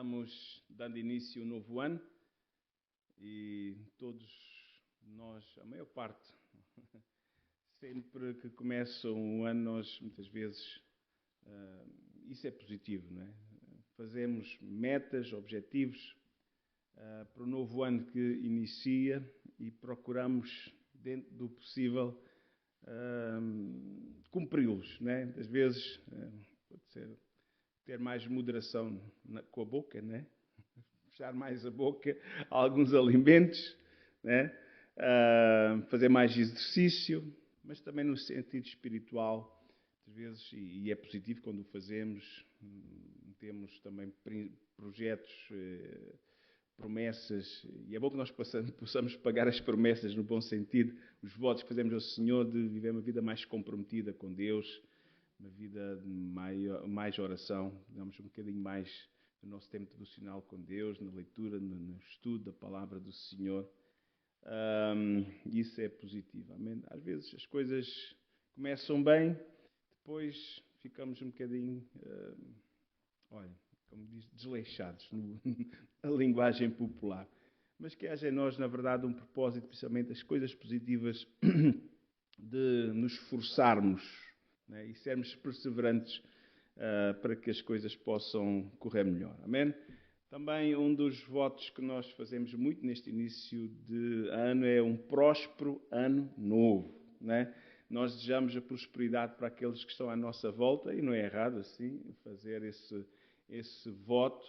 Estamos dando início a um novo ano e todos nós, a maior parte, sempre que começa um ano, nós muitas vezes, isso é positivo, não é? Fazemos metas, objetivos para o novo ano que inicia e procuramos, dentro do possível, cumpri-los, não é? Às vezes, pode ser ter mais moderação com a boca, né? Fechar mais a boca a alguns alimentos, né? Fazer mais exercício, mas também no sentido espiritual, às vezes, e é positivo quando o fazemos, temos também projetos, promessas, e é bom que nós possamos pagar as promessas no bom sentido, os votos que fazemos ao Senhor de viver uma vida mais comprometida com Deus, uma vida de mais oração, damos um bocadinho mais do nosso tempo devocional com Deus, na leitura, no estudo da palavra do Senhor. Isso é positivo. Amém? Às vezes as coisas começam bem, depois ficamos um bocadinho, como diz, desleixados, na linguagem popular. Mas que haja em nós, na verdade, um propósito, principalmente as coisas positivas, de nos esforçarmos, né, e sermos perseverantes para que as coisas possam correr melhor. Amém? Também um dos votos que nós fazemos muito neste início de ano é um próspero ano novo, né? Nós desejamos a prosperidade para aqueles que estão à nossa volta e não é errado assim fazer esse voto.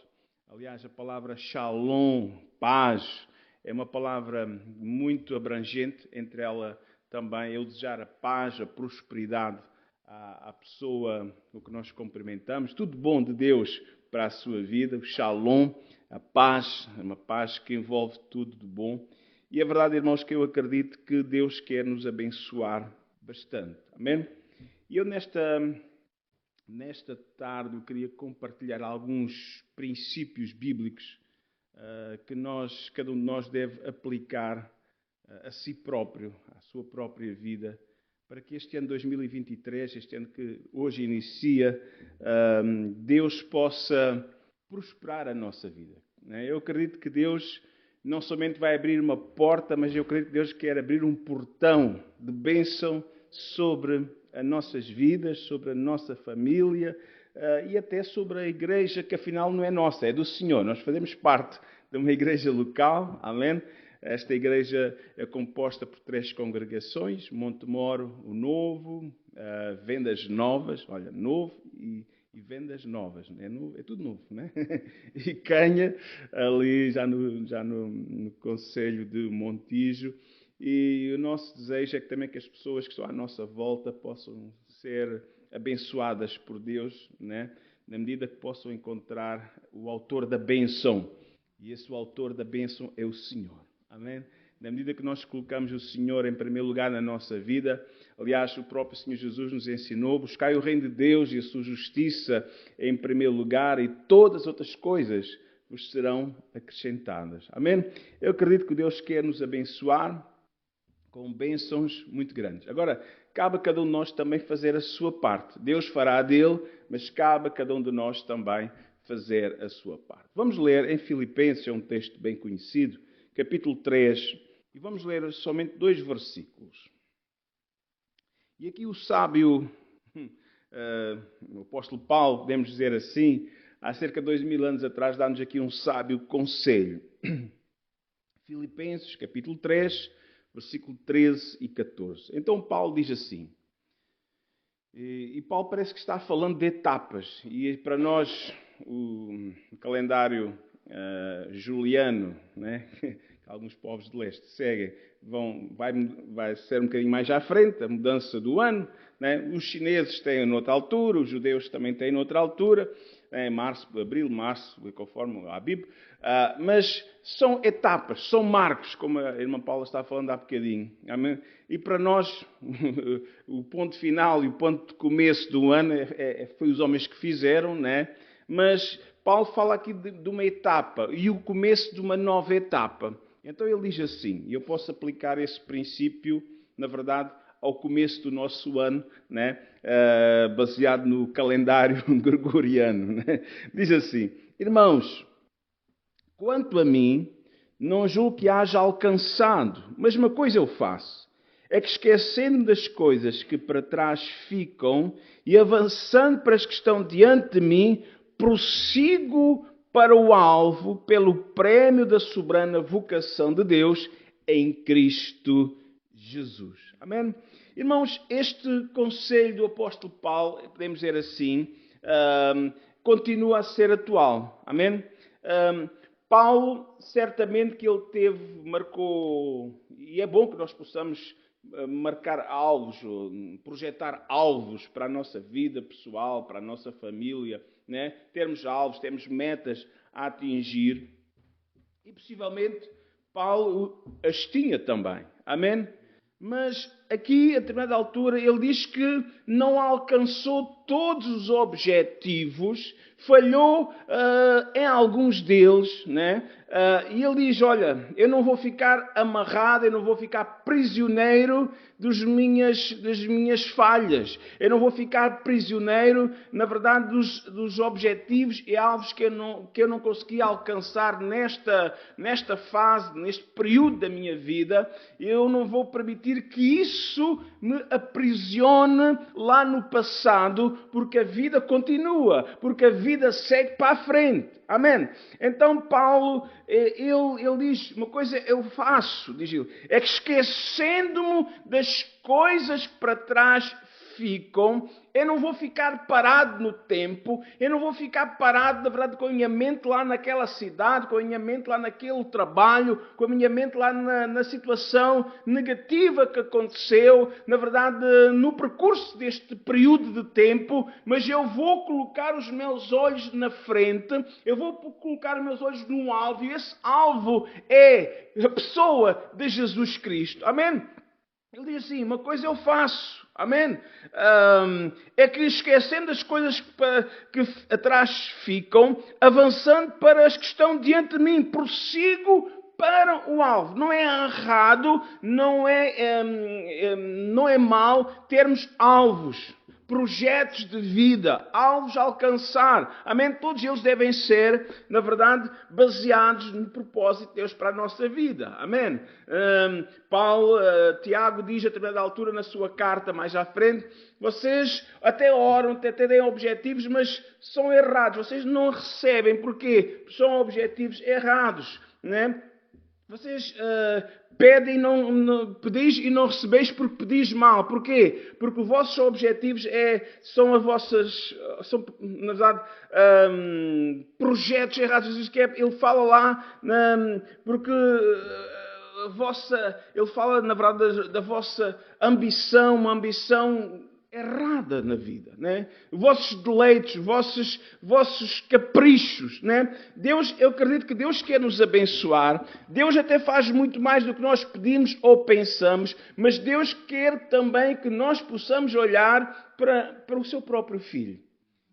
Aliás, a palavra shalom, paz, é uma palavra muito abrangente, entre ela também eu desejar a paz, a prosperidade à pessoa o que nós cumprimentamos, tudo bom de Deus para a sua vida, o shalom, a paz, uma paz que envolve tudo de bom. E é verdade, irmãos, que eu acredito que Deus quer nos abençoar bastante. Amém? E eu nesta tarde eu queria compartilhar alguns princípios bíblicos que cada um de nós deve aplicar a si próprio, à sua própria vida, para que este ano 2023, este ano que hoje inicia, Deus possa prosperar a nossa vida. Eu acredito que Deus não somente vai abrir uma porta, mas eu acredito que Deus quer abrir um portão de bênção sobre as nossas vidas, sobre a nossa família e até sobre a igreja, que afinal não é nossa, é do Senhor. Nós fazemos parte de uma igreja local, amém? Esta igreja é composta por 3 congregações, Montemoro, o Novo, Vendas Novas, olha, Novo e Vendas Novas, é tudo novo, né? E Canha, ali já no concelho de Montijo. E o nosso desejo é que também que as pessoas que estão à nossa volta possam ser abençoadas por Deus, né? Na medida que possam encontrar o autor da bênção. E esse autor da bênção é o Senhor. Amém? Na medida que nós colocamos o Senhor em primeiro lugar na nossa vida, aliás, o próprio Senhor Jesus nos ensinou, buscai o reino de Deus e a sua justiça em primeiro lugar e todas as outras coisas vos serão acrescentadas. Amém? Eu acredito que Deus quer nos abençoar com bênçãos muito grandes. Agora, cabe a cada um de nós também fazer a sua parte. Deus fará a dele, mas cabe a cada um de nós também fazer a sua parte. Vamos ler em Filipenses, é um texto bem conhecido, capítulo 3, e vamos ler somente 2 versículos. E aqui o sábio, o apóstolo Paulo, podemos dizer assim, há cerca de 2000 anos atrás, dá-nos aqui um sábio conselho. Filipenses, capítulo 3, versículo 13 e 14. Então Paulo diz assim, e Paulo parece que está falando de etapas, e para nós o calendário juliano, né, que alguns povos de leste seguem, vai ser um bocadinho mais à frente, a mudança do ano, né? Os chineses têm noutra altura, os judeus também têm noutra altura, né? Abril, março, conforme a Bíblia, mas são etapas, são marcos, como a irmã Paula está falando há bocadinho. Amém? E para nós, o ponto final e o ponto de começo do ano foi os homens que fizeram, né? Mas Paulo fala aqui de uma etapa e o começo de uma nova etapa. Então ele diz assim, e eu posso aplicar esse princípio, na verdade, ao começo do nosso ano, né? Baseado no calendário gregoriano. Né? Diz assim, irmãos, Quanto a mim, não julgo que haja alcançado, mas uma coisa eu faço, é que esquecendo das coisas que para trás ficam e avançando para as que estão diante de mim, prossigo para o alvo pelo prémio da soberana vocação de Deus em Cristo Jesus. Amém? Irmãos, este conselho do apóstolo Paulo, podemos dizer assim, continua a ser atual. Amém? Paulo, certamente que ele marcou, e é bom que nós possamos marcar alvos, projetar alvos para a nossa vida pessoal, para a nossa família, né? Termos alvos, temos metas a atingir. E possivelmente Paulo as tinha também. Amém? Mas aqui, a determinada altura, ele diz que não alcançou todos os objetivos, falhou em alguns deles, né? E ele diz, olha, eu não vou ficar amarrado, eu não vou ficar prisioneiro das minhas falhas. Eu não vou ficar prisioneiro, na verdade, dos objetivos e alvos que eu não consegui alcançar nesta fase, neste período da minha vida. Eu não vou permitir que isso me aprisione lá no passado, porque a vida continua, porque a vida segue para a frente. Amém? Então Paulo, ele diz, uma coisa eu faço, diz ele, é que esquecendo-me das coisas que para trás ficam, eu não vou ficar parado no tempo, eu não vou ficar parado, na verdade, com a minha mente lá naquela cidade, com a minha mente lá naquele trabalho, com a minha mente lá na situação negativa que aconteceu, na verdade, no percurso deste período de tempo, mas eu vou colocar os meus olhos na frente, eu vou colocar os meus olhos num alvo, e esse alvo é a pessoa de Jesus Cristo. Amém? Ele diz assim, uma coisa eu faço, amém? É que esquecendo as coisas que atrás ficam, avançando para as que estão diante de mim, prossigo para o alvo. Não é errado, não é mau termos alvos, projetos de vida, alvos a alcançar. Amém? Todos eles devem ser, na verdade, baseados no propósito de Deus para a nossa vida. Amém? Tiago diz a determinada altura na sua carta, mais à frente, vocês até oram, até têm objetivos, mas são errados. Vocês não recebem. Porquê? São objetivos errados. Né? Vocês pedem pedis e não recebeis porque pedis mal. Porquê? Porque os vossos objetivos são na verdade, projetos errados. Ele fala lá, porque ele fala, na verdade, da vossa ambição, uma ambição errada na vida, né? Vossos deleites, vossos caprichos, né? Eu acredito que Deus quer nos abençoar. Deus até faz muito mais do que nós pedimos ou pensamos, mas Deus quer também que nós possamos olhar para o seu próprio Filho.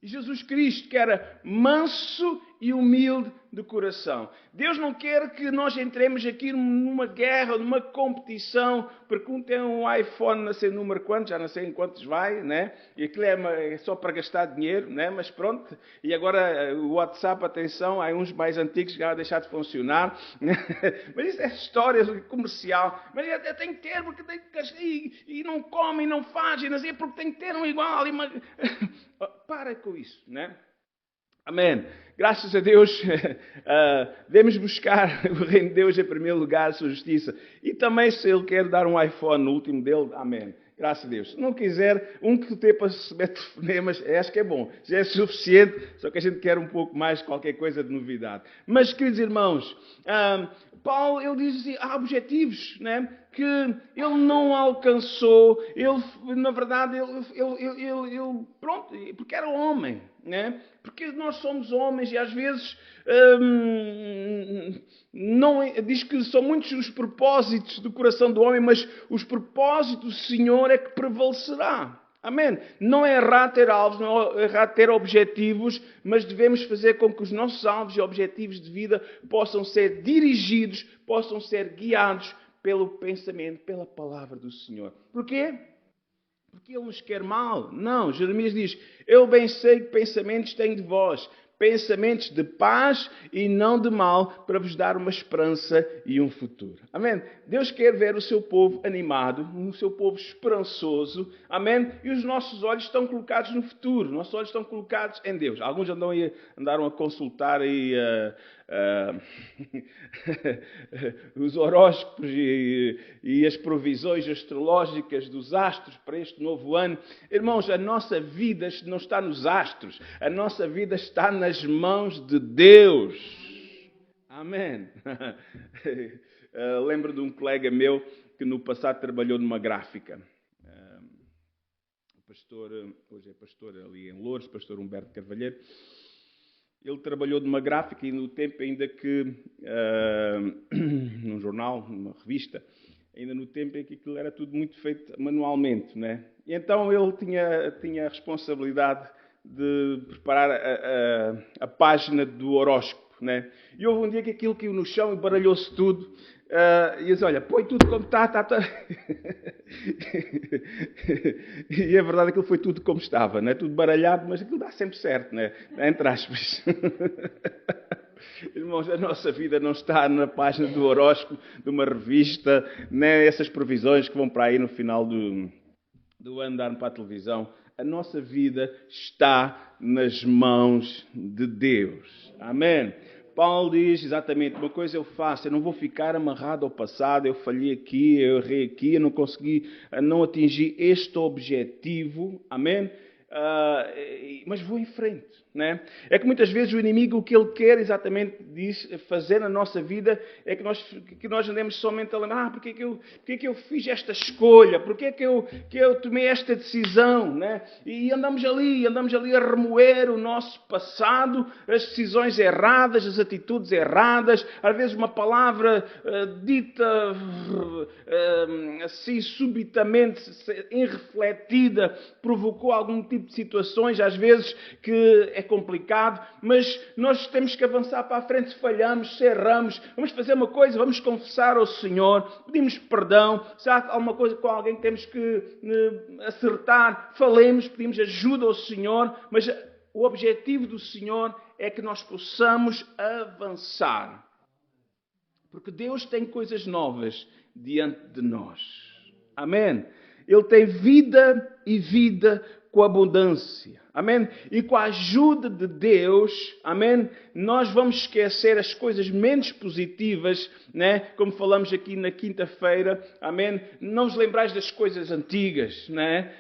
E Jesus Cristo, que era manso e humilde de coração. Deus não quer que nós entremos aqui numa guerra, numa competição, porque um tem um iPhone, não sei número quantos, já não sei em quantos vai, né? E aquilo é só para gastar dinheiro, né? Mas pronto. E agora o WhatsApp, atenção, há uns mais antigos que já deixar de funcionar. Mas isso é história comercial. Mas eu tenho que ter, porque tenho que... E não come, e não faz, e não sei, porque tenho que ter um igual. Para com isso, né? Amém. Graças a Deus, devemos buscar o reino de Deus em primeiro lugar, a sua justiça. E também, se Ele quer dar um iPhone no último dele, amém. Graças a Deus. Se não quiser, um que tem para receber telefonemas, acho que é bom. Já é suficiente, só que a gente quer um pouco mais, qualquer coisa de novidade. Mas, queridos irmãos, Paulo, ele diz assim, há objetivos, né? Que ele não alcançou. Ele, na verdade, pronto, porque era homem, né? Porque nós somos homens e às vezes diz que são muitos os propósitos do coração do homem, mas os propósitos do Senhor é que prevalecerá. Amém? Não é errado ter alvos, não é errado ter objetivos, mas devemos fazer com que os nossos alvos e objetivos de vida possam ser dirigidos, possam ser guiados pelo pensamento, pela palavra do Senhor. Porquê? Porque Ele nos quer mal. Não, Jeremias diz, eu bem sei que pensamentos tenho de vós, pensamentos de paz e não de mal, para vos dar uma esperança e um futuro. Amém? Deus quer ver o seu povo animado, o seu povo esperançoso. Amém? E os nossos olhos estão colocados no futuro. Nossos olhos estão colocados em Deus. Alguns andaram a consultar aí os horóscopos e as provisões astrológicas dos astros para este novo ano. Irmãos, a nossa vida não está nos astros. A nossa vida está nas mãos de Deus. Amém. Lembro de um colega meu que no passado trabalhou numa gráfica. O pastor, hoje é pastor ali em Loures, pastor Humberto Carvalheiro. Ele trabalhou numa gráfica e no tempo ainda que, num jornal, numa revista, ainda no tempo em que aquilo era tudo muito feito manualmente, né? E então ele tinha a responsabilidade de preparar a página do horóscopo, né? E houve um dia que aquilo caiu no chão e baralhou-se tudo. E disse, olha, põe tudo como está. E a verdade é que aquilo foi tudo como estava, né? Tudo baralhado, mas aquilo dá sempre certo, né? Entre aspas. Irmãos, a nossa vida não está na página do horóscopo de uma revista, nem essas previsões que vão para aí no final do ano dar para a televisão. A nossa vida está nas mãos de Deus. Amém? Paulo diz exatamente, uma coisa eu faço, eu não vou ficar amarrado ao passado, eu falhei aqui, eu errei aqui, eu não consegui, não atingi este objetivo, amém? Mas vou em frente, né? É que muitas vezes o inimigo, o que ele quer exatamente fazer na nossa vida, é que nós andemos somente a lembrar, porque é que eu fiz esta escolha, porque é que eu tomei esta decisão, né? E andamos ali a remoer o nosso passado, as decisões erradas, as atitudes erradas, às vezes uma palavra dita assim subitamente, irrefletida, provocou algum tipo de situações, às vezes, que é complicado, mas nós temos que avançar para a frente. Se falhamos, se erramos, vamos fazer uma coisa, vamos confessar ao Senhor, pedimos perdão. Se há alguma coisa com alguém que temos que acertar, falemos, pedimos ajuda ao Senhor, mas o objetivo do Senhor é que nós possamos avançar. Porque Deus tem coisas novas diante de nós. Amém? Ele tem vida e vida com abundância. Amém? E com a ajuda de Deus, amém? Nós vamos esquecer as coisas menos positivas, né? Como falamos aqui na quinta-feira, amém? Não nos lembrais das coisas antigas, né?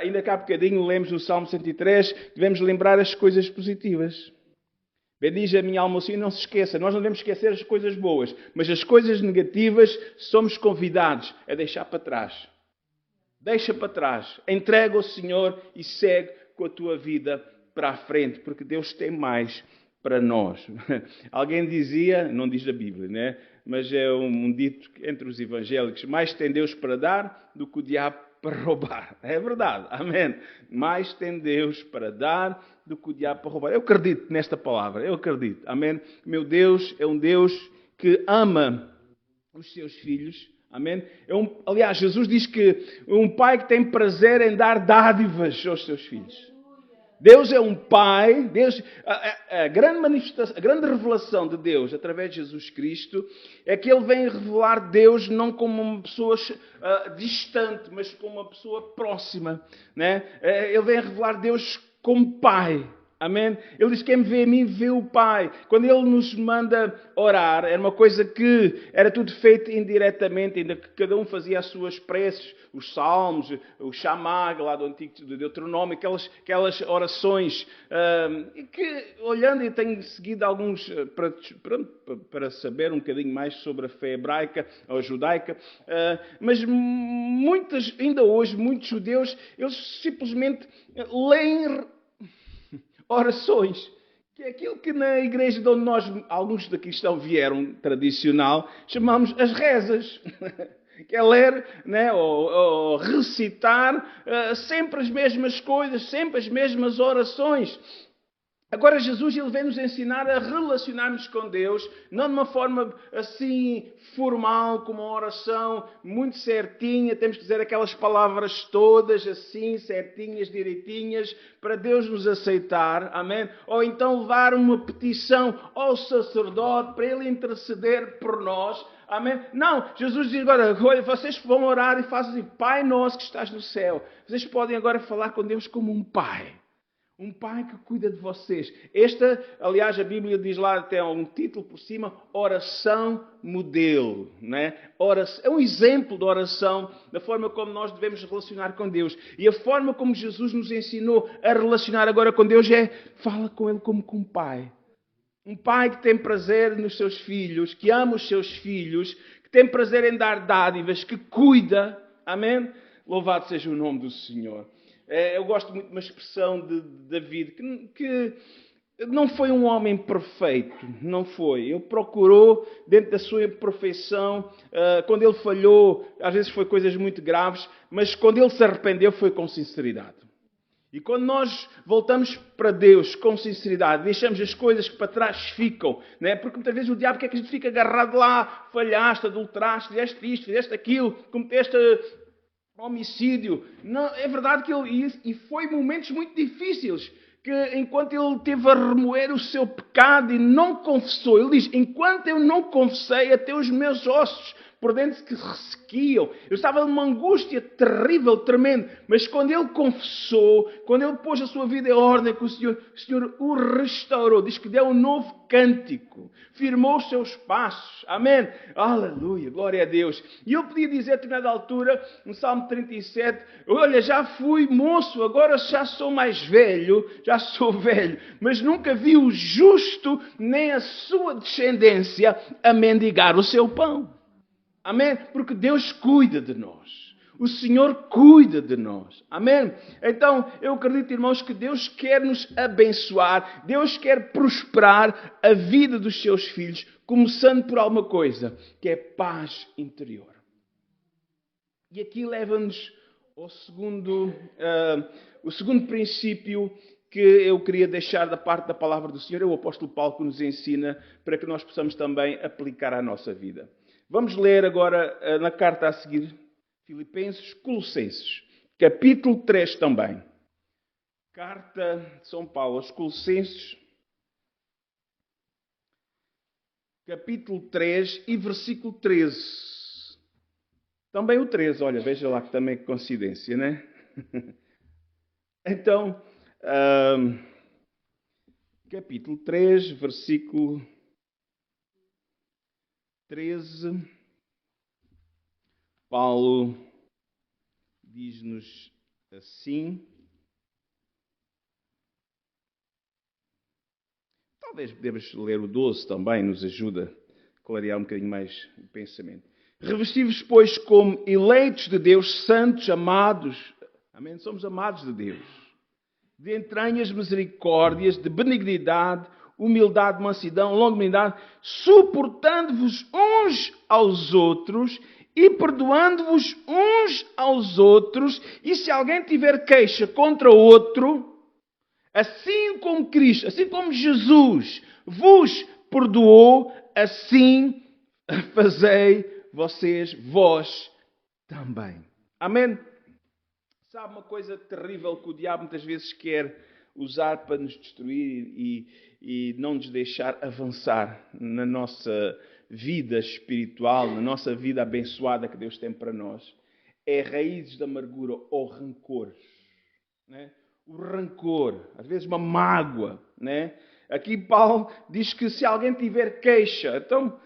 Ainda cá há bocadinho lemos no Salmo 103, devemos lembrar as coisas positivas. Bendize a minha alma, e não se esqueça, nós não devemos esquecer as coisas boas, mas as coisas negativas somos convidados a deixar para trás. Deixa para trás, entrega ao Senhor e segue com a tua vida para a frente, porque Deus tem mais para nós. Alguém dizia, não diz a Bíblia, né? Mas é um dito entre os evangélicos, mais tem Deus para dar do que o diabo para roubar. É verdade, amém. Mais tem Deus para dar do que o diabo para roubar. Eu acredito nesta palavra, eu acredito, amém. Meu Deus é um Deus que ama os seus filhos. Amém? Aliás, Jesus diz que um pai que tem prazer em dar dádivas aos seus filhos. Deus é um pai. Deus, a grande manifestação, a grande revelação de Deus através de Jesus Cristo é que Ele vem revelar Deus não como uma pessoa distante, mas como uma pessoa próxima, né? Ele vem revelar Deus como pai. Amém? Ele diz que quem me vê a mim, vê o Pai. Quando Ele nos manda orar, era uma coisa que era tudo feito indiretamente, ainda que cada um fazia as suas preces, os salmos, o chamag lá do Antigo do Deuteronômio, aquelas orações, que olhando e tenho seguido alguns para saber um bocadinho mais sobre a fé hebraica ou judaica, mas ainda hoje, muitos judeus, eles simplesmente leem orações, que é aquilo que na igreja de onde alguns daqui vieram, tradicional, chamamos as rezas. Que é ler, né, ou recitar sempre as mesmas coisas, sempre as mesmas orações. Agora Jesus ele vem nos ensinar a relacionarmos com Deus, não de uma forma assim formal, como uma oração muito certinha, temos que dizer aquelas palavras todas assim, certinhas, direitinhas, para Deus nos aceitar, amém? Ou então levar uma petição ao sacerdote para ele interceder por nós, amém? Não, Jesus diz agora, olha, vocês vão orar e fazem assim, Pai nosso que estás no céu. Vocês podem agora falar com Deus como um pai. Um pai que cuida de vocês. Esta, aliás, a Bíblia diz lá até um título por cima, oração modelo. Né? É um exemplo de oração, da forma como nós devemos relacionar com Deus. E a forma como Jesus nos ensinou a relacionar agora com Deus é, fala com Ele como com um pai. Um pai que tem prazer nos seus filhos, que ama os seus filhos, que tem prazer em dar dádivas, que cuida. Amém? Louvado seja o nome do Senhor. Eu gosto muito de uma expressão de David, que não foi um homem perfeito, não foi. Ele procurou, dentro da sua imperfeição, quando ele falhou, às vezes foi coisas muito graves, mas quando ele se arrependeu foi com sinceridade. E quando nós voltamos para Deus com sinceridade, deixamos as coisas que para trás ficam, né? Porque muitas vezes o diabo quer que a gente fique agarrado lá, falhaste, adulteraste, fizeste isto, fizeste aquilo, cometeste homicídio. Não, é verdade que ele... E foi momentos muito difíceis, que enquanto ele teve a remoer o seu pecado e não confessou, ele diz, enquanto eu não confessei, até os meus ossos por dentro que ressequiam. Eu estava numa angústia terrível, tremenda. Mas quando ele confessou, quando ele pôs a sua vida em ordem com o Senhor o restaurou. Diz que deu um novo cântico. Firmou os seus passos. Amém? Aleluia. Glória a Deus. E eu podia dizer a determinada altura, no Salmo 37, olha, já fui moço, agora já sou mais velho, já sou velho, mas nunca vi o justo nem a sua descendência a mendigar o seu pão. Amém? Porque Deus cuida de nós. O Senhor cuida de nós. Amém? Então, eu acredito, irmãos, que Deus quer nos abençoar. Deus quer prosperar a vida dos seus filhos, começando por alguma coisa, que é paz interior. E aqui leva-nos ao o segundo princípio que eu queria deixar da parte da palavra do Senhor. É o apóstolo Paulo que nos ensina para que nós possamos também aplicar à nossa vida. Vamos ler agora na carta a seguir, Filipenses, Colossenses, capítulo 3 também. Carta de São Paulo aos Colossenses, capítulo 3 e versículo 13. Também o 13, olha, veja lá que também é coincidência, né? Então, capítulo 3, versículo 13, Paulo diz-nos assim. Talvez devemos ler o 12 também, nos ajuda a clarear um bocadinho mais o pensamento. Revesti-vos, pois, como eleitos de Deus, santos, amados. Amém? Somos amados de Deus. De entranhas, misericórdias, de benignidade, humildade, mansidão, longanimidade, suportando-vos uns aos outros e perdoando-vos uns aos outros. E se alguém tiver queixa contra o outro, assim como Cristo, assim como Jesus vos perdoou, assim fazei vós também. Amém? Sabe uma coisa terrível que o diabo muitas vezes quer usar para nos destruir e não nos deixar avançar na nossa vida espiritual, na nossa vida abençoada que Deus tem para nós, é raízes de amargura ou rancor. Né? O rancor, às vezes uma mágoa. Né? Aqui Paulo diz que se alguém tiver queixa, então,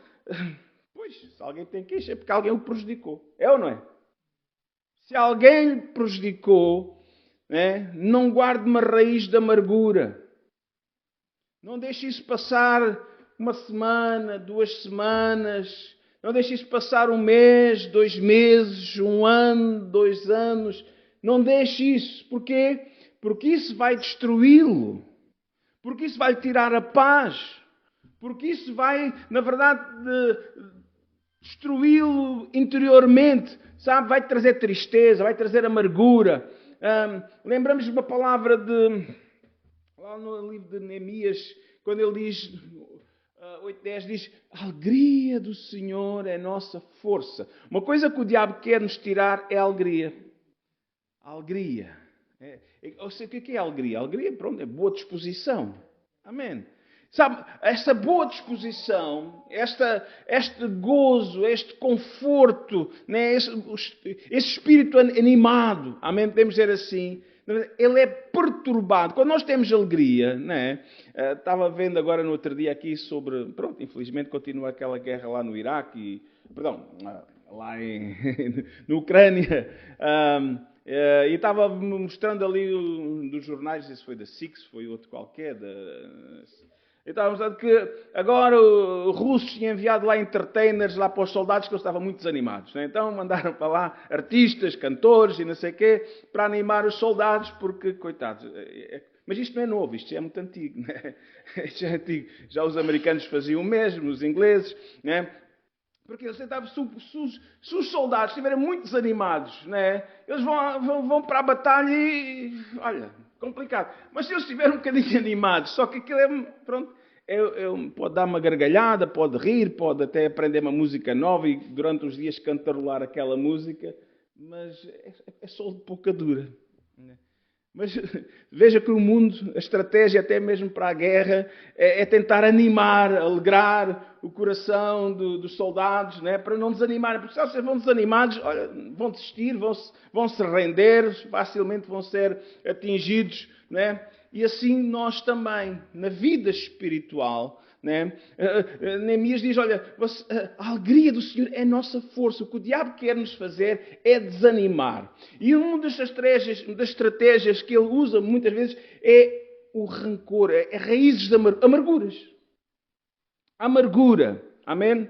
pois, se alguém tem queixa é porque alguém o prejudicou. É ou não é? Se alguém lhe prejudicou, né, não guarde uma raiz de amargura. Não deixe isso passar uma semana, 2 semanas. Não deixe isso passar 1 mês, 2 meses, 1 ano, 2 anos. Não deixe isso. Porquê? Porque isso vai destruí-lo. Porque isso vai lhe tirar a paz. Porque isso vai, na verdade, destruí-lo interiormente. Sabe? Vai trazer tristeza, vai trazer amargura. Lembramos de uma palavra Lá no livro de Neemias, quando ele diz, 8:10 diz, a alegria do Senhor é nossa força. Uma coisa que o diabo quer nos tirar é a alegria. A alegria. O que é a alegria? A alegria, pronto, é boa disposição. Amém. Sabe, esta boa disposição, este gozo, este conforto, né? Esse espírito animado, amém? Podemos dizer assim, ele é perturbado. Quando nós temos alegria, né? Estava vendo agora no outro dia aqui sobre, pronto, infelizmente continua aquela guerra lá no Iraque, lá na Ucrânia, e estava mostrando ali dos jornais, se foi da SIX, foi outro qualquer, e estava mostrando que agora os russos tinham enviado lá entertainers lá para os soldados que eles estavam muito desanimados. Né? Então mandaram para lá artistas, cantores e não sei o quê, para animar os soldados, porque, coitados... Mas isto não é novo, isto é muito antigo. Né? Isto é antigo. Já os americanos faziam o mesmo, os ingleses. Né? Porque eles tentavam, se os soldados estiverem muito desanimados, né? Eles vão para a batalha e... Olha, complicado. Mas se eles estiverem um bocadinho animados, só que aquilo é... Pronto, pode dar uma gargalhada, pode rir, pode até aprender uma música nova e durante os dias cantarolar aquela música, mas é só de pouca dura. Né? Mas veja que o mundo, a estratégia até mesmo para a guerra, é tentar animar, alegrar o coração dos soldados, né? Para não desanimarem. Porque se eles vão desanimados, olha, vão desistir, vão se render, facilmente vão ser atingidos. Né? E assim nós também, na vida espiritual... Né? Neemias diz, olha, a alegria do Senhor é a nossa força. O que o diabo quer nos fazer é desanimar. E uma das estratégias que ele usa muitas vezes é o rancor, é raízes de amarguras. Amargura, amém?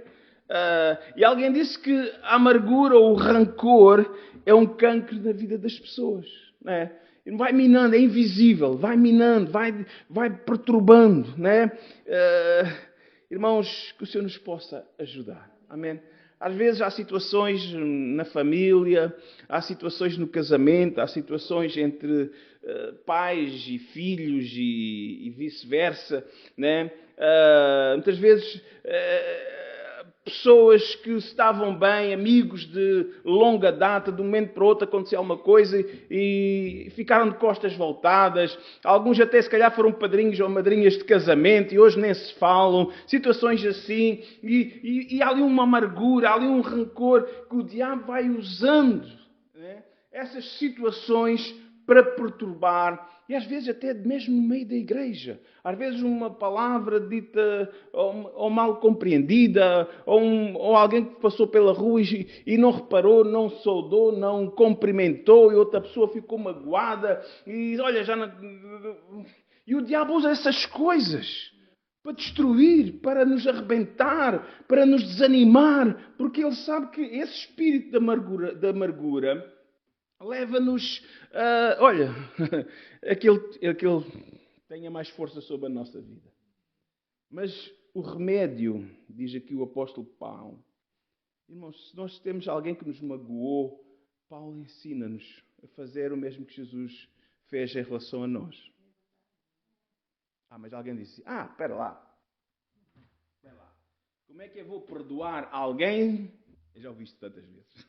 E alguém disse que a amargura ou o rancor é um cancro na vida das pessoas. Né? Vai minando, é invisível, vai minando, vai perturbando, né? Irmãos, que o Senhor nos possa ajudar, amém? Às vezes há situações na família, há situações no casamento, há situações entre pais e filhos e vice-versa, né? Muitas vezes... pessoas que estavam bem, amigos de longa data, de um momento para o outro aconteceu alguma coisa e ficaram de costas voltadas. Alguns até se calhar foram padrinhos ou madrinhas de casamento e hoje nem se falam. Situações assim. E há ali uma amargura, há ali um rancor que o diabo vai usando, né? Essas situações para perturbar, e às vezes até mesmo no meio da igreja. Às vezes uma palavra dita ou mal compreendida, ou alguém que passou pela rua e não reparou, não saudou, não cumprimentou, e outra pessoa ficou magoada, e olha, E o diabo usa essas coisas para destruir, para nos arrebentar, para nos desanimar, porque ele sabe que esse espírito da amargura leva-nos a que ele tenha mais força sobre a nossa vida. Mas o remédio, diz aqui o apóstolo Paulo, irmãos, se nós temos alguém que nos magoou, Paulo ensina-nos a fazer o mesmo que Jesus fez em relação a nós. Mas alguém disse, espera lá. Como é que eu vou perdoar alguém? Eu já ouvi isto tantas vezes.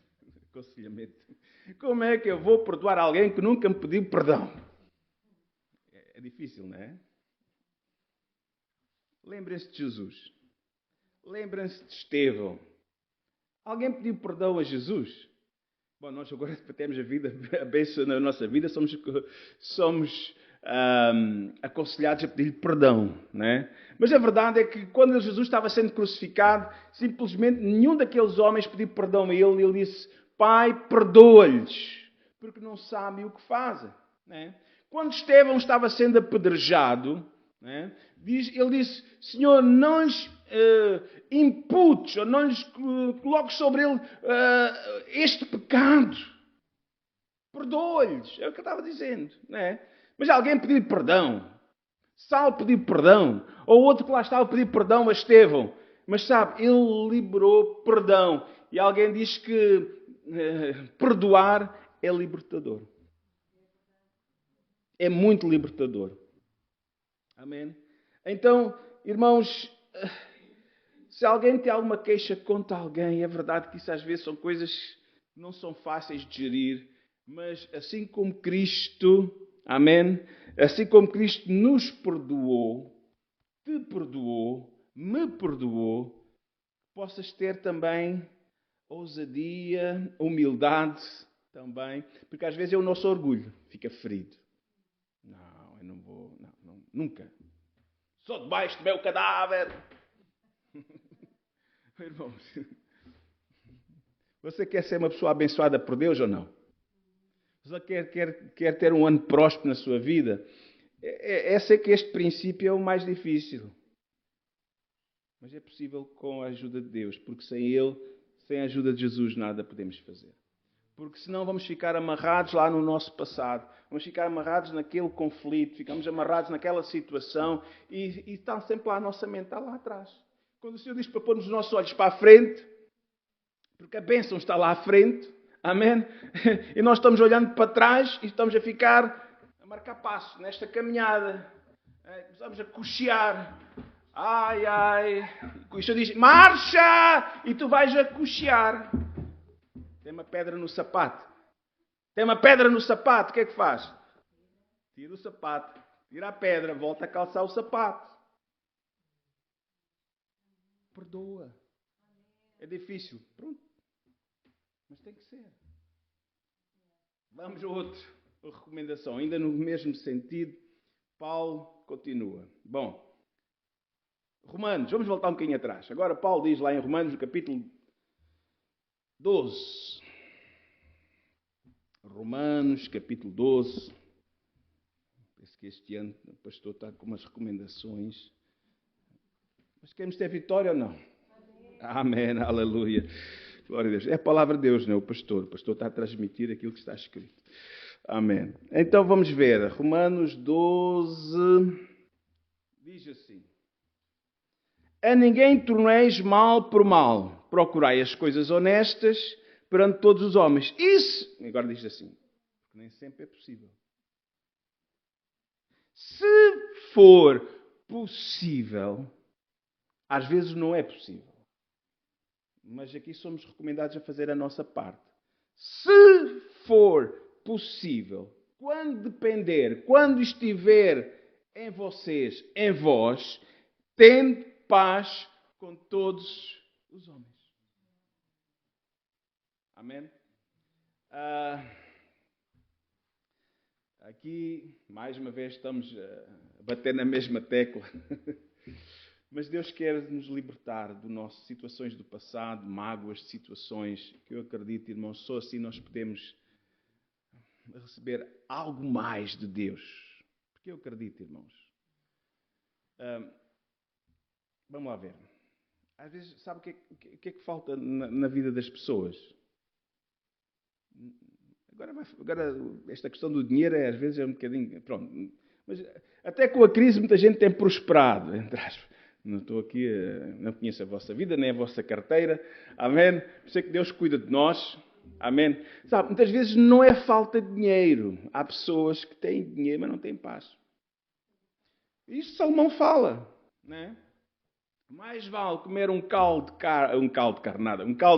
Aconselhamento. Como é que eu vou perdoar alguém que nunca me pediu perdão? É difícil, não é? Lembrem-se de Jesus. Lembrem-se de Estevão. Alguém pediu perdão a Jesus? Bom, nós agora temos a bênção na nossa vida, somos aconselhados a pedir perdão, né? Mas a verdade é que quando Jesus estava sendo crucificado, simplesmente nenhum daqueles homens pediu perdão a ele. Ele disse, Pai, perdoa-lhes, porque não sabem o que fazem. Né? Quando Estevão estava sendo apedrejado, né, ele disse, Senhor, não lhes imputes, ou não lhes coloques sobre ele este pecado. Perdoa-lhes, é o que eu estava dizendo. Né? Mas alguém pediu perdão. Saulo pediu perdão. Ou outro que lá estava pediu perdão a Estevão. Mas sabe, ele liberou perdão. E alguém diz que perdoar é libertador. É muito libertador. Amém? Então, irmãos, se alguém tem alguma queixa contra alguém, é verdade que isso às vezes são coisas que não são fáceis de gerir, mas assim como Cristo, amém? Assim como Cristo nos perdoou, te perdoou, me perdoou, possas ter também ousadia, humildade também, porque às vezes é o nosso orgulho fica ferido. Não, eu não vou, não, nunca. Só debaixo do meu cadáver. Irmãos, você quer ser uma pessoa abençoada por Deus ou não? Você quer ter um ano próspero na sua vida? Sei que este princípio é o mais difícil. Mas é possível com a ajuda de Deus, porque sem Ele, sem a ajuda de Jesus, nada podemos fazer. Porque senão vamos ficar amarrados lá no nosso passado. Vamos ficar amarrados naquele conflito, ficamos amarrados naquela situação e está sempre lá a nossa mente, está lá atrás. Quando o Senhor diz para pôrmos os nossos olhos para a frente, porque a bênção está lá à frente, amém? E nós estamos olhando para trás e estamos a ficar, a marcar passo nesta caminhada. Começamos a cochear. Ai, ai. E o Senhor diz, marcha! E tu vais a cochear. Tem uma pedra no sapato. Tem uma pedra no sapato, o que é que faz? Tira o sapato, tira a pedra, volta a calçar o sapato. Perdoa. É difícil. Pronto. Mas tem que ser. Vamos a outra recomendação. Ainda no mesmo sentido, Paulo continua. Bom, Romanos, vamos voltar um bocadinho atrás. Agora Paulo diz lá em Romanos, no capítulo 12. Romanos, capítulo 12. Penso que este ano o pastor está com umas recomendações. Mas queremos ter vitória ou não? Amém, aleluia. Glória a Deus. É a palavra de Deus, não é o pastor. O pastor está a transmitir aquilo que está escrito. Amém. Então vamos ver. Romanos 12 diz assim. A ninguém torneis mal por mal. Procurai as coisas honestas perante todos os homens. Isso, agora diz assim, nem sempre é possível. Se for possível, às vezes não é possível. Mas aqui somos recomendados a fazer a nossa parte. Se for possível, quando depender, quando estiver em vocês, em vós, tende paz com todos os homens. Amém? Aqui, mais uma vez, estamos a bater na mesma tecla. Mas Deus quer nos libertar de nossas situações do passado, mágoas, situações que eu acredito, irmãos, só assim nós podemos receber algo mais de Deus. Porque eu acredito, irmãos. Vamos lá ver. Às vezes, sabe o que é que falta na vida das pessoas? Agora, esta questão do dinheiro às vezes é um bocadinho... Pronto. Mas até com a crise muita gente tem prosperado, entre aspas. Não estou aqui, não conheço a vossa vida, nem a vossa carteira. Amém? Sei que Deus cuida de nós. Amém? Sabe, muitas vezes não é falta de dinheiro. Há pessoas que têm dinheiro, mas não têm paz. Isso Salomão fala, né? Mais vale comer um caldo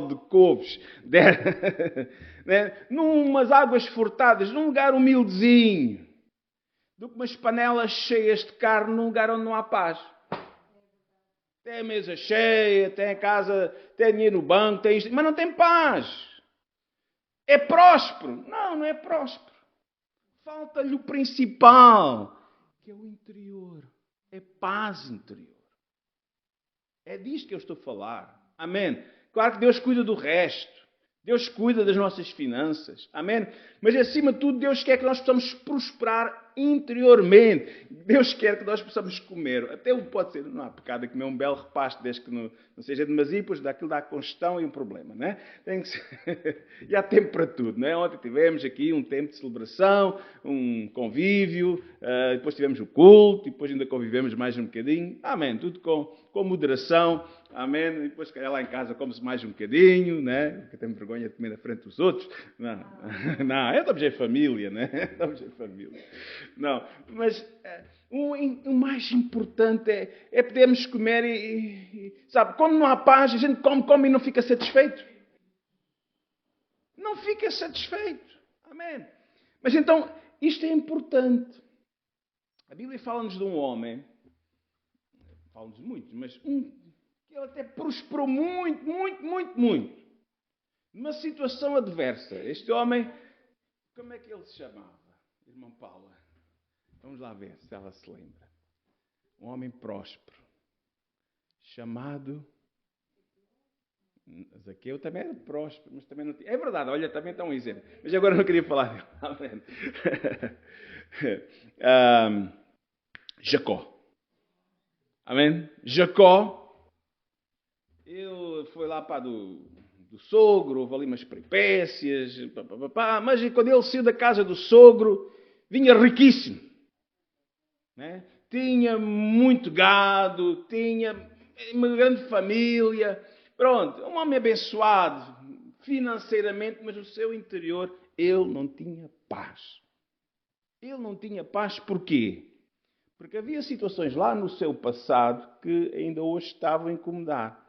de couves, né? Numas águas furtadas, num lugar humildezinho, do que umas panelas cheias de carne num lugar onde não há paz. Tem a mesa cheia, tem a casa, tem dinheiro no banco, tem isto, mas não tem paz. É próspero? Não, não é próspero. Falta-lhe o principal, que é o interior. É paz interior. É disto que eu estou a falar. Amém? Claro que Deus cuida do resto. Deus cuida das nossas finanças. Amém? Mas acima de tudo, Deus quer que nós possamos prosperar interiormente. Deus quer que nós possamos comer. Até pode ser, não há pecado em comer um belo repasto, desde que não seja demasiado, pois daquilo dá congestão e um problema, não é? Tem que ser... E há tempo para tudo, não é? Ontem tivemos aqui um tempo de celebração, um convívio, depois tivemos o culto, e depois ainda convivemos mais um bocadinho. Amém? Tudo com moderação. Amém? E depois, lá em casa, come-se mais um bocadinho, né? Porque eu tenho vergonha de comer na frente dos outros. Não, não, estamos em família, né? Estamos em família. Não, mas o mais importante é podermos comer sabe, quando não há paz, a gente come e não fica satisfeito. Não fica satisfeito. Amém? Mas então, isto é importante. A Bíblia fala-nos de um homem, fala-nos muito, mas que ele até prosperou muito, muito, muito, muito. Numa situação adversa. Este homem, como é que ele se chamava? Irmã Paula. Vamos lá ver se ela se lembra. Um homem próspero. Chamado... Zaqueu também era próspero, mas também não tinha... É verdade, olha, também está um exemplo. Mas agora eu não queria falar dele. Jacó. Amém? Jacó, ele foi lá para do sogro, houve ali umas peripécias, mas quando ele saiu da casa do sogro, vinha riquíssimo. Né? Tinha muito gado, tinha uma grande família. Pronto, um homem abençoado financeiramente, mas no seu interior ele não tinha paz. Ele não tinha paz porquê? Porque havia situações lá no seu passado que ainda hoje estavam a incomodar.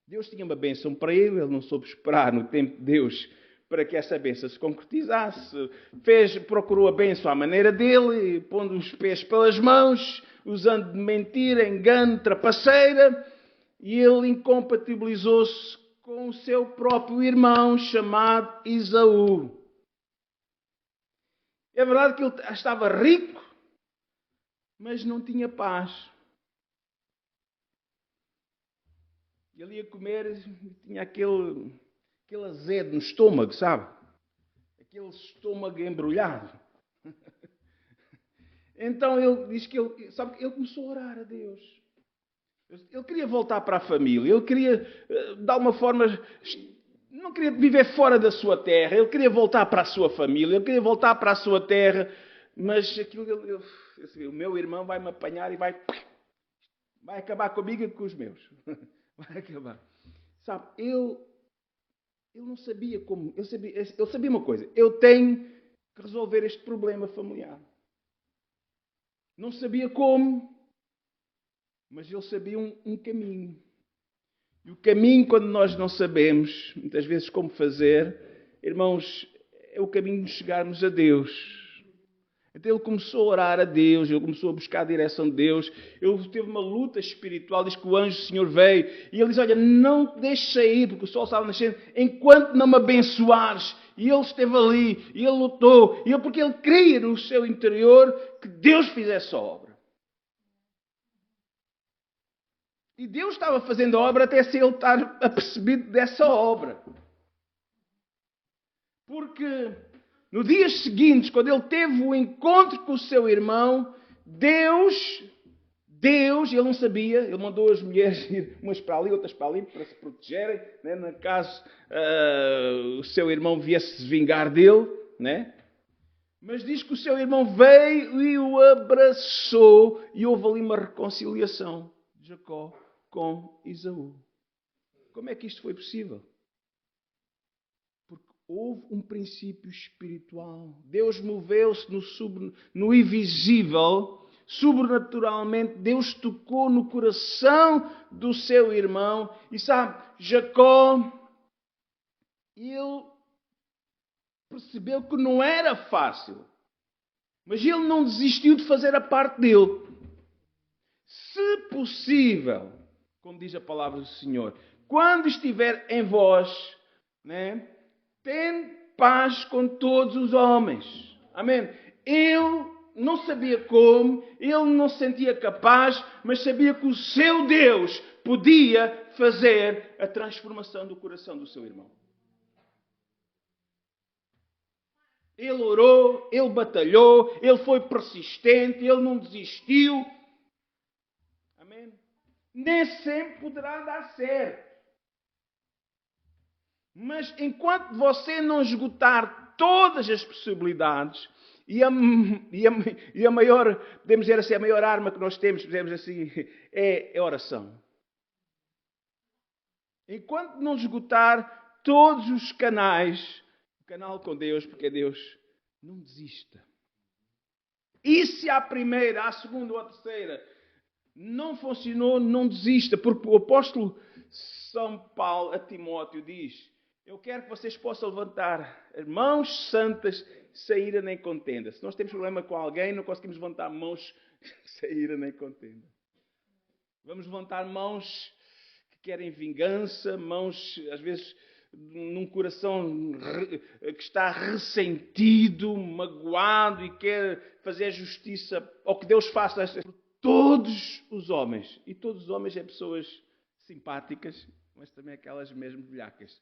Deus tinha uma bênção para ele, ele não soube esperar no tempo de Deus para que essa bênção se concretizasse. Procurou a bênção à maneira dele, pondo os pés pelas mãos, usando de mentira, engano, trapaceira, e ele incompatibilizou-se com o seu próprio irmão chamado Esaú. É verdade que ele estava rico, mas não tinha paz. Ele ia comer e tinha aquele azedo no estômago, sabe? Aquele estômago embrulhado. Então ele diz que ele começou a orar a Deus. Ele queria voltar para a família, ele queria, de alguma forma, não queria viver fora da sua terra, ele queria voltar para a sua família, ele queria voltar para a sua terra, mas aquilo, o meu irmão vai me apanhar e vai acabar comigo e com os meus. Vai acabar. Sabe, ele não sabia como, ele sabia uma coisa, eu tenho que resolver este problema familiar. Não sabia como, mas ele sabia um caminho. E o caminho, quando nós não sabemos, muitas vezes, como fazer, irmãos, é o caminho de chegarmos a Deus. Então ele começou a orar a Deus, ele começou a buscar a direção de Deus. Ele teve uma luta espiritual, diz que o anjo do Senhor veio. E ele diz, olha, não te deixes sair, porque o sol estava nascendo, enquanto não me abençoares. E ele esteve ali, e ele lutou, porque ele queria no seu interior que Deus fizesse a obra. E Deus estava fazendo a obra até se ele estar apercebido dessa obra. Porque no dias seguintes, quando ele teve o encontro com o seu irmão, Deus, ele não sabia, ele mandou as mulheres ir umas para ali, outras para ali, para se protegerem, né? No caso o seu irmão viesse se vingar dele, né? Mas diz que o seu irmão veio e o abraçou e houve ali uma reconciliação de Jacó com Esaú. Como é que isto foi possível? Porque houve um princípio espiritual. Deus moveu-se no invisível, sobrenaturalmente. Deus tocou no coração do seu irmão. E sabe, Jacó, ele percebeu que não era fácil. Mas ele não desistiu de fazer a parte dele. Se possível, como diz a palavra do Senhor, quando estiver em vós, né, tem paz com todos os homens. Amém? Ele não sabia como, ele não se sentia capaz, mas sabia que o seu Deus podia fazer a transformação do coração do seu irmão. Ele orou, ele batalhou, ele foi persistente, ele não desistiu. Amém? Nem sempre poderá dar certo. Mas enquanto você não esgotar todas as possibilidades, E a maior, podemos dizer assim, a maior arma que nós temos, podemos assim, é a oração. Enquanto não esgotar todos os canais, o canal com Deus, porque é Deus, não desista. E se à primeira, à segunda ou à terceira não funcionou, não desista, porque o apóstolo São Paulo a Timóteo diz: eu quero que vocês possam levantar as mãos santas sem ira nem contenda. Se nós temos problema com alguém, não conseguimos levantar mãos sem ira nem contenda. Vamos levantar mãos que querem vingança, mãos, às vezes, num coração que está ressentido, magoado e quer fazer justiça ao que Deus faça por todos os homens. E todos os homens é pessoas simpáticas, mas também aquelas mesmo velhacas.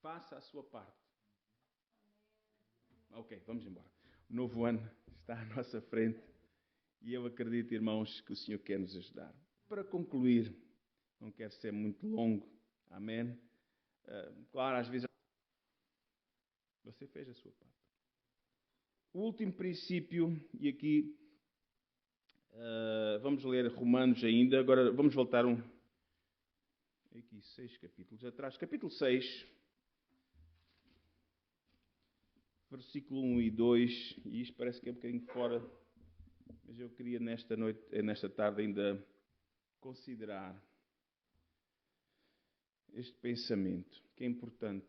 Faça a sua parte. Ok, vamos embora. O novo ano está à nossa frente e eu acredito, irmãos, que o Senhor quer nos ajudar. Para concluir, não quero ser muito longo, amém? Claro, às vezes você fez a sua parte. O último princípio, e aqui vamos ler Romanos ainda, agora vamos voltar aqui 6 capítulos atrás. Capítulo 6, versículo 1 e 2, e isto parece que é um bocadinho fora, mas eu queria nesta tarde ainda considerar este pensamento, que é importante.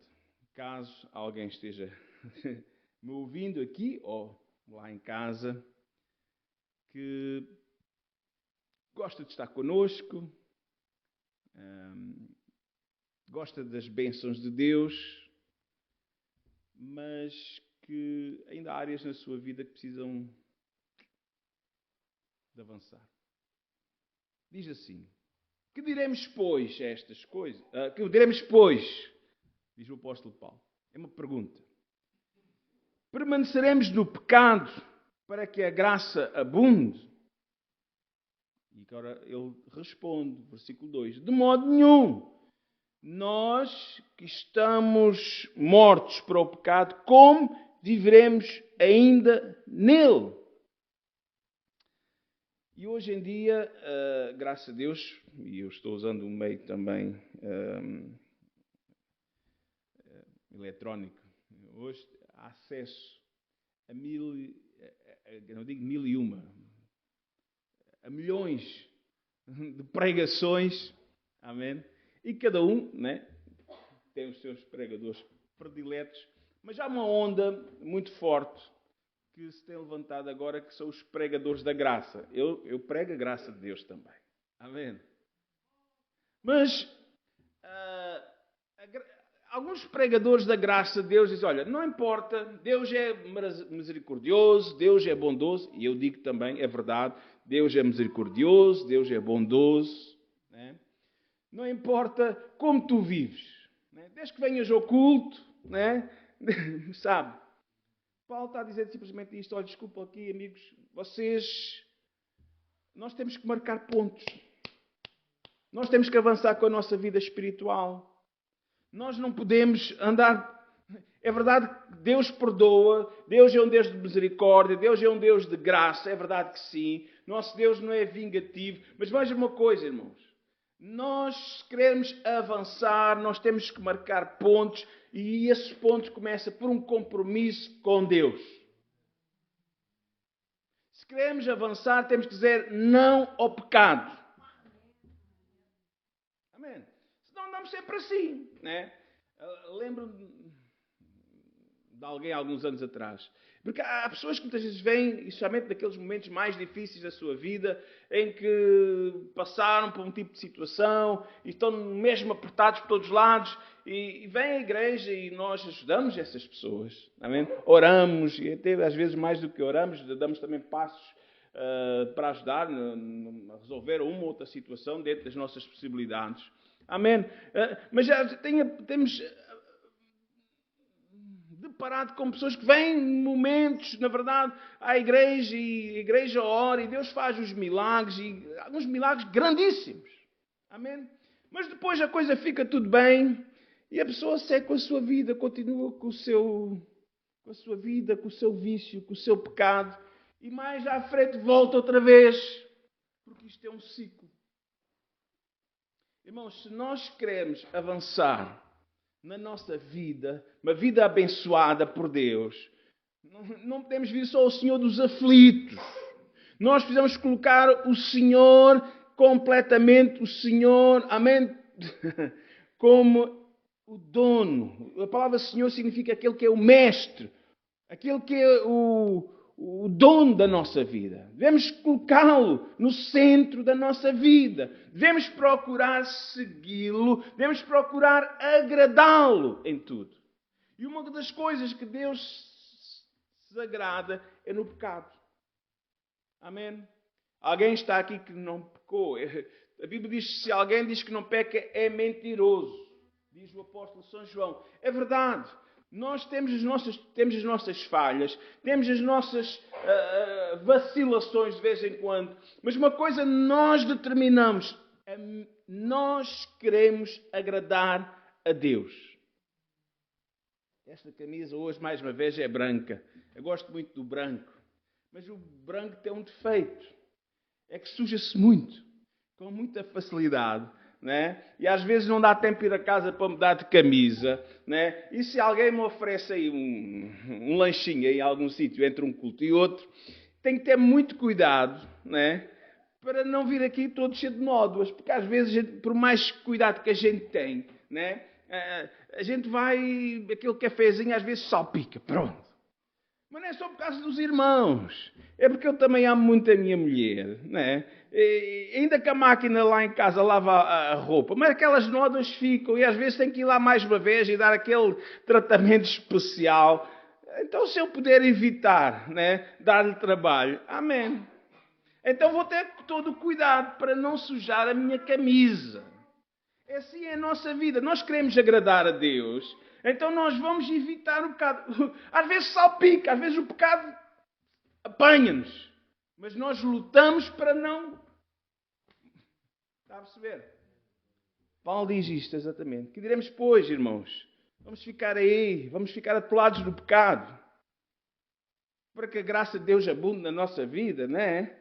Caso alguém esteja me ouvindo aqui ou lá em casa, que gosta de estar connosco, gosta das bênçãos de Deus, mas que ainda há áreas na sua vida que precisam de avançar. Diz assim: que diremos, pois, a estas coisas? Que diremos, pois, diz o apóstolo Paulo. É uma pergunta. Permaneceremos no pecado para que a graça abunde? E agora ele responde, versículo 2: de modo nenhum. Nós que estamos mortos para o pecado, como viveremos ainda nele? E hoje em dia, graças a Deus, e eu estou usando um meio também eletrónico, hoje há acesso a não digo 1001, a milhões de pregações, amém? E cada um, né, tem os seus pregadores prediletos, mas há uma onda muito forte que se tem levantado agora, que são os pregadores da graça. Eu prego a graça de Deus também. Amém? Mas alguns pregadores da graça de Deus dizem: olha, não importa, Deus é misericordioso, Deus é bondoso. E eu digo também, é verdade, Deus é misericordioso, Deus é bondoso. Né? Não importa como tu vives. Né? Desde que venhas ao culto, né? Sabe? Paulo está a dizer simplesmente isto: olha, desculpa aqui, amigos, nós temos que marcar pontos. Nós temos que avançar com a nossa vida espiritual. Nós não podemos andar... É verdade que Deus perdoa, Deus é um Deus de misericórdia, Deus é um Deus de graça, é verdade que sim. Nosso Deus não é vingativo. Mas veja uma coisa, irmãos. Nós, se queremos avançar, nós temos que marcar pontos, e esses pontos começam por um compromisso com Deus. Se queremos avançar, temos que dizer não ao pecado. Amém? Senão andamos sempre assim, né? Lembro-me de alguém há alguns anos atrás. Porque há pessoas que muitas vezes vêm, especialmente naqueles momentos mais difíceis da sua vida, em que passaram por um tipo de situação e estão mesmo apertados por todos os lados, e vêm à igreja e nós ajudamos essas pessoas. Amém? Oramos, e até às vezes mais do que oramos, damos também passos para ajudar a resolver uma ou outra situação dentro das nossas possibilidades. Amém? Mas já temos deparado com pessoas que vêm em momentos, na verdade, à igreja, e a igreja ora, e Deus faz os milagres, e alguns milagres grandíssimos. Amém? Mas depois a coisa fica tudo bem, E a pessoa segue com a sua vida, continua com a sua vida, com o seu vício, com o seu pecado. E mais à frente volta outra vez. Porque isto é um ciclo. Irmãos, se nós queremos avançar na nossa vida, uma vida abençoada por Deus, não podemos vir só o Senhor dos aflitos. Nós precisamos colocar o Senhor completamente, o Senhor, amém, como o dono. A palavra Senhor significa aquele que é o mestre, aquele que é o dono da nossa vida. Devemos colocá-lo no centro da nossa vida. Devemos procurar segui-lo, devemos procurar agradá-lo em tudo. E uma das coisas que Deus se agrada é no pecado. Amém? Alguém está aqui que não pecou. A Bíblia diz que se alguém diz que não peca, é mentiroso. Diz o apóstolo São João. É verdade. Nós temos as nossas falhas, temos as nossas vacilações de vez em quando. Mas uma coisa nós determinamos. Nós queremos agradar a Deus. Esta camisa hoje, mais uma vez, é branca. Eu gosto muito do branco. Mas o branco tem um defeito. É que suja-se muito. Com muita facilidade. Né? E às vezes não dá tempo de ir a casa para mudar de camisa. Né? E se alguém me oferece aí um lanchinho em algum sítio entre um culto e outro, tem que ter muito cuidado, né? Para não vir aqui todo cheio de nódoas. Porque às vezes, por mais cuidado que a gente tem, né? A gente vai, aquele cafezinho às vezes salpica. Pronto. Mas não é só por causa dos irmãos. É porque eu também amo muito a minha mulher. Né? E ainda que a máquina lá em casa lava a roupa. Mas aquelas nódoas ficam. E às vezes tem que ir lá mais uma vez e dar aquele tratamento especial. Então se eu puder evitar, né, dar-lhe trabalho. Amém. Então vou ter todo o cuidado para não sujar a minha camisa. Assim é a nossa vida. Nós queremos agradar a Deus. Então nós vamos evitar o pecado. Às vezes salpica, às vezes o pecado apanha-nos. Mas nós lutamos para não... Está a perceber? Paulo diz isto exatamente. Que diremos, pois, irmãos? Vamos ficar aí, vamos ficar atolados no pecado. Para que a graça de Deus abunde na nossa vida, não é?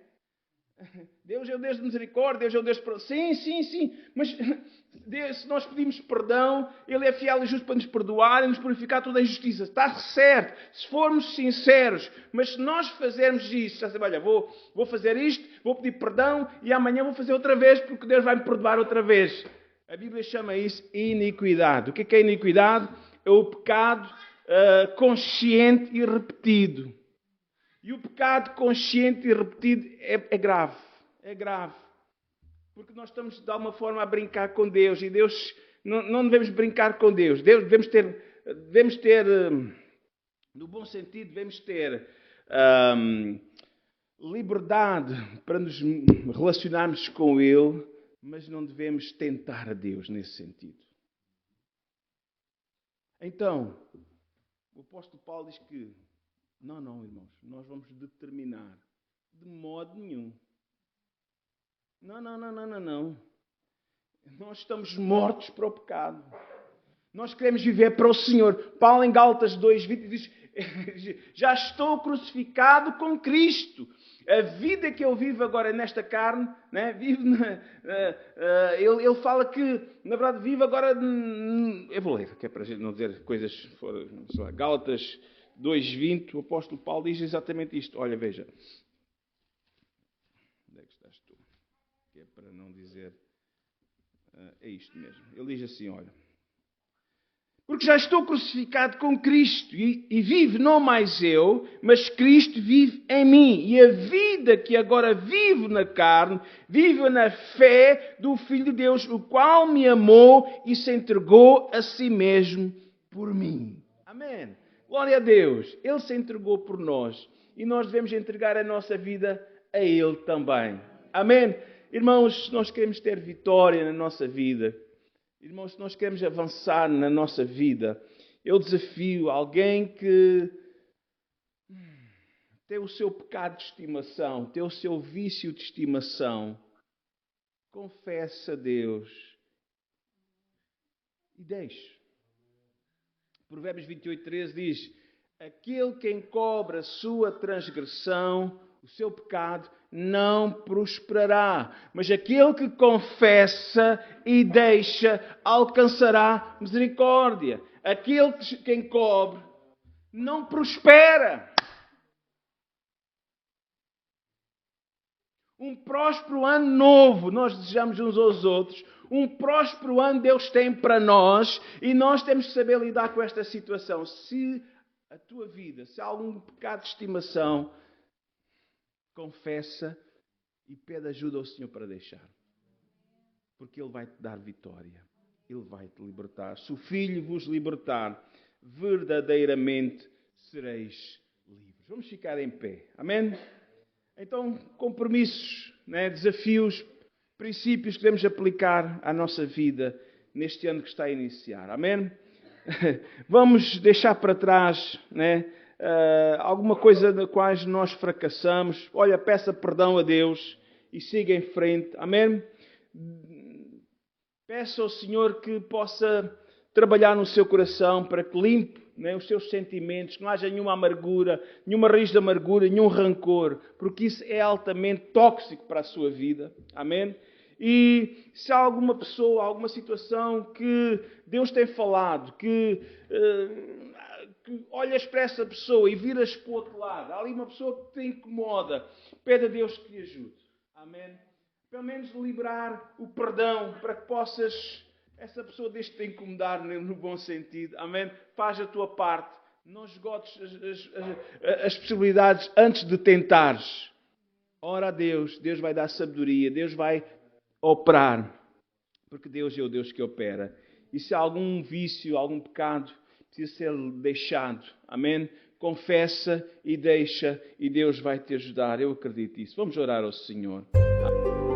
Deus é o Deus de misericórdia, Deus é o Deus... Sim. Mas Deus, se nós pedimos perdão, Ele é fiel e justo para nos perdoar e nos purificar toda a injustiça. Está certo, se formos sinceros. Mas se nós fazermos isso, já sei, olha, vou fazer isto, vou pedir perdão e amanhã vou fazer outra vez porque Deus vai me perdoar outra vez. A Bíblia chama isso iniquidade. O que é iniquidade? É o pecado consciente e repetido. E o pecado consciente e repetido é grave. É grave. Porque nós estamos, de alguma forma, a brincar com Deus. E Deus, não devemos brincar com Deus. Devemos ter, no bom sentido, devemos ter liberdade para nos relacionarmos com Ele. Mas não devemos tentar a Deus nesse sentido. Então, o apóstolo Paulo diz que não, irmãos, nós vamos determinar de modo nenhum. Não. Nós estamos mortos para o pecado. Nós queremos viver para o Senhor. Paulo em Gálatas 2:20 diz, já estou crucificado com Cristo. A vida que eu vivo agora nesta carne, né, ele fala que, na verdade, vive agora... Eu vou ler, que é para a gente não dizer coisas fora... Gálatas 2:20, o apóstolo Paulo diz exatamente isto. Olha, veja. Onde é que estás tu? Que é para não dizer... é isto mesmo. Ele diz assim, olha. Porque já estou crucificado com Cristo e vivo não mais eu, mas Cristo vive em mim. E a vida que agora vivo na carne, vivo na fé do Filho de Deus, o qual me amou e se entregou a si mesmo por mim. Amém. Glória a Deus. Ele se entregou por nós e nós devemos entregar a nossa vida a Ele também. Amém. Irmãos, nós queremos ter vitória na nossa vida. Irmãos, se nós queremos avançar na nossa vida, eu desafio alguém que tem o seu pecado de estimação, tem o seu vício de estimação, confesse a Deus e deixe. Provérbios 28:13 diz: aquele que encobre a sua transgressão, o seu pecado, não prosperará. Mas aquele que confessa e deixa, alcançará misericórdia. Aquele que encobre não prospera. Um próspero ano novo, nós desejamos uns aos outros. Um próspero ano Deus tem para nós e nós temos que saber lidar com esta situação. Se a tua vida, se há algum pecado de estimação, confessa e pede ajuda ao Senhor para deixar. Porque Ele vai te dar vitória. Ele vai te libertar. Se o Filho vos libertar, verdadeiramente sereis livres. Vamos ficar em pé. Amém? Então, compromissos, desafios, princípios que devemos aplicar à nossa vida neste ano que está a iniciar. Amém? Vamos deixar para trás, alguma coisa da qual nós fracassamos. Olha, peça perdão a Deus e siga em frente. Amém? Peça ao Senhor que possa trabalhar no seu coração para que limpe os seus sentimentos, que não haja nenhuma amargura, nenhuma raiz de amargura, nenhum rancor, porque isso é altamente tóxico para a sua vida. Amém? E se há alguma pessoa, alguma situação que Deus tem falado, que olhas para essa pessoa e viras para o outro lado, há ali uma pessoa que te incomoda, pede a Deus que te ajude. Amém? Pelo menos liberar o perdão para que possas, essa pessoa deixe-te incomodar no bom sentido. Amém? Faz a tua parte. Não esgotes as possibilidades antes de tentares. Ora a Deus. Deus vai dar sabedoria. Deus vai operar. Porque Deus é o Deus que opera. E se há algum vício, algum pecado, precisa ser deixado. Amém? Confessa e deixa. E Deus vai te ajudar. Eu acredito nisso. Vamos orar ao Senhor. Amém.